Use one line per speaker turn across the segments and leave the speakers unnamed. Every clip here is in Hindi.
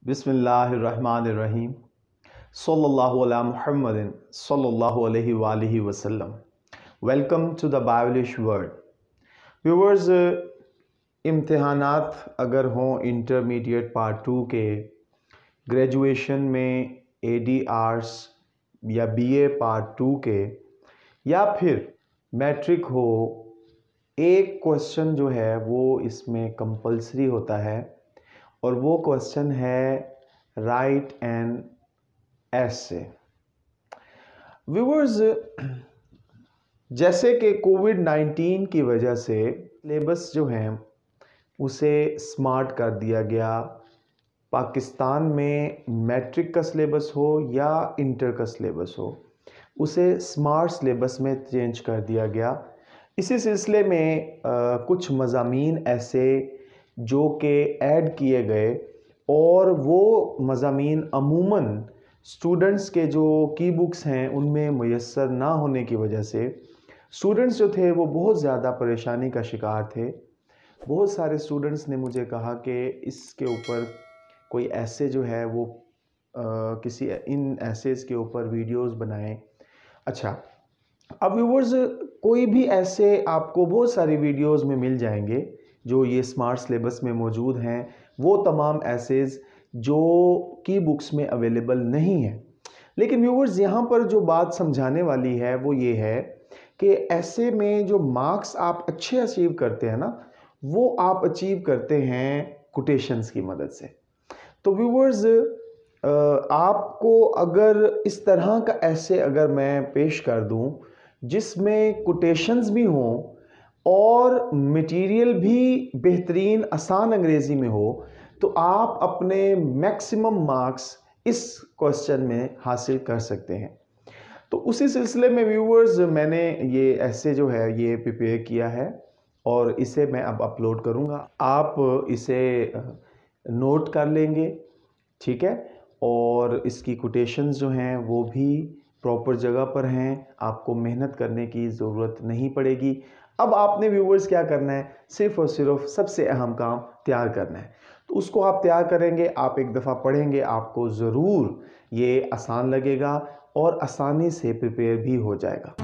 बिस्मिल्लाहिर्रहमानिर्रहीम सल्लल्लाहु अला मुहम्मदिन सल्लल्लाहु अलैहि वालिहि वसल्लम। Welcome to the Biolish world. Viewers, इम्तिहानात अगर हों इंटरमीडिएट पार्ट 2 के, ग्रेजुएशन में एडी आर्ट्स या बीए पार्ट 2 के, या फिर मैट्रिक हो, एक क्वेश्चन जो है वो इसमें कंपलसरी होता है और वो क्वेश्चन है राइट एन एसे। व्यूअर्स, जैसे कि कोविड-19 की वजह से सिलेबस जो है उसे स्मार्ट कर दिया गया। पाकिस्तान में मैट्रिक का सिलेबस हो या इंटर का सिलेबस हो, उसे स्मार्ट सिलेबस में चेंज कर दिया गया। इसी सिलसिले में कुछ मज़ामीन ऐसे जो कि ऐड किए गए और वो मज़ामीन अमूमन स्टूडेंट्स के जो की बुक्स हैं उनमें मुयस्सर ना होने की वजह से स्टूडेंट्स जो थे वो बहुत ज़्यादा परेशानी का शिकार थे। बहुत सारे स्टूडेंट्स ने मुझे कहा कि इसके ऊपर कोई ऐसे जो है वो किसी इन ऐसेस के ऊपर वीडियोस बनाएं। अच्छा, अब व्यूअर्स, कोई भी ऐसे आपको बहुत सारी वीडियोस में मिल जाएंगे जो ये स्मार्ट सिलेबस में मौजूद हैं, वो तमाम ऐसेज जो की बुक्स में अवेलेबल नहीं है। लेकिन व्यूअर्स, यहाँ पर जो बात समझाने वाली है वो ये है कि ऐसे में जो मार्क्स आप अच्छे अचीव करते हैं ना, वो आप अचीव करते हैं कोटेशंस की मदद से। तो व्यूअर्स, आपको अगर इस तरह का ऐसे अगर मैं पेश कर दूं जिसमें कोटेशंस भी हों और मटेरियल भी बेहतरीन आसान अंग्रेज़ी में हो, तो आप अपने मैक्सिमम मार्क्स इस क्वेश्चन में हासिल कर सकते हैं। तो उसी सिलसिले में व्यूअर्स, मैंने ये ऐसे जो है ये प्रिपेयर किया है और इसे मैं अब अपलोड करूँगा। आप इसे नोट कर लेंगे, ठीक है, और इसकी कोटेशंस जो हैं वो भी प्रॉपर जगह पर हैं, आपको मेहनत करने की ज़रूरत नहीं पड़ेगी। अब आपने व्यूअर्स क्या करना है, सिर्फ़ और सिर्फ सबसे अहम काम तैयार करना है। तो उसको आप तैयार करेंगे, आप एक दफ़ा पढ़ेंगे, आपको ज़रूर ये आसान लगेगा और आसानी से प्रिपेयर भी हो जाएगा।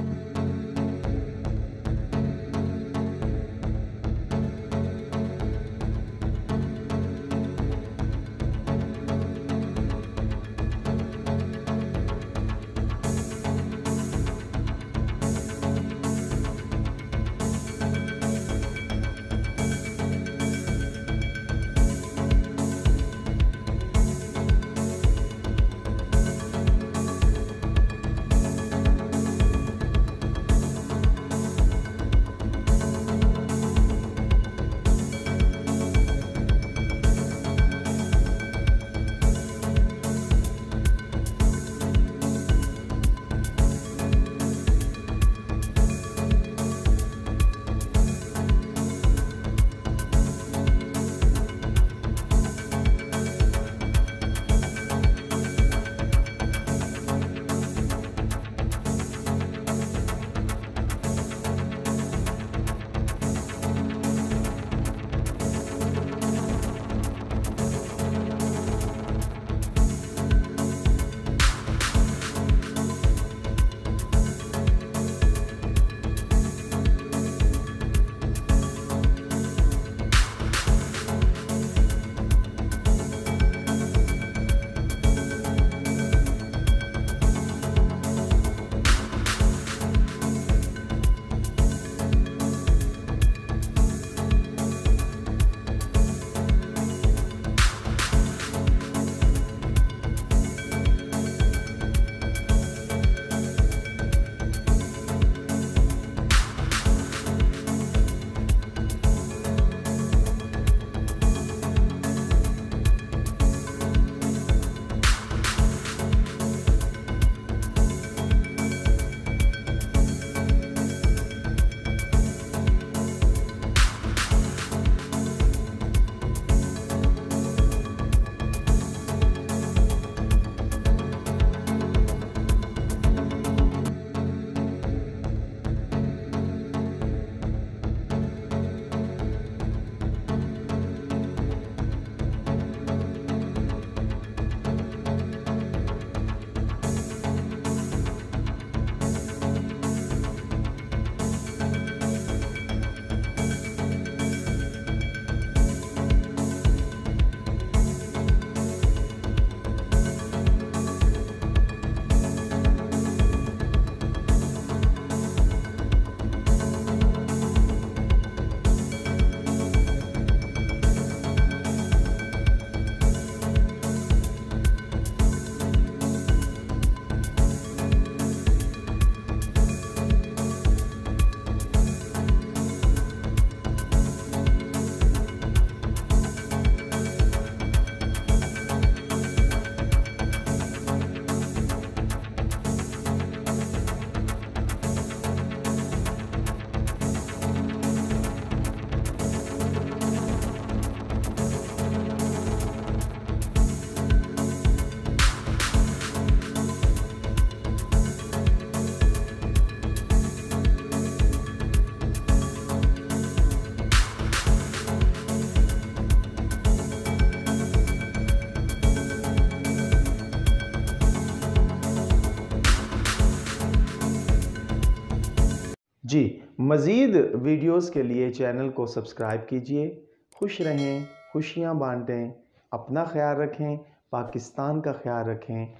जी, मज़ीद वीडियोस के लिए चैनल को सब्सक्राइब कीजिए। खुश रहें, खुशियाँ बांटें, अपना ख्याल रखें, पाकिस्तान का ख्याल रखें।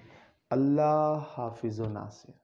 अल्लाह हाफिज़ व नासिर।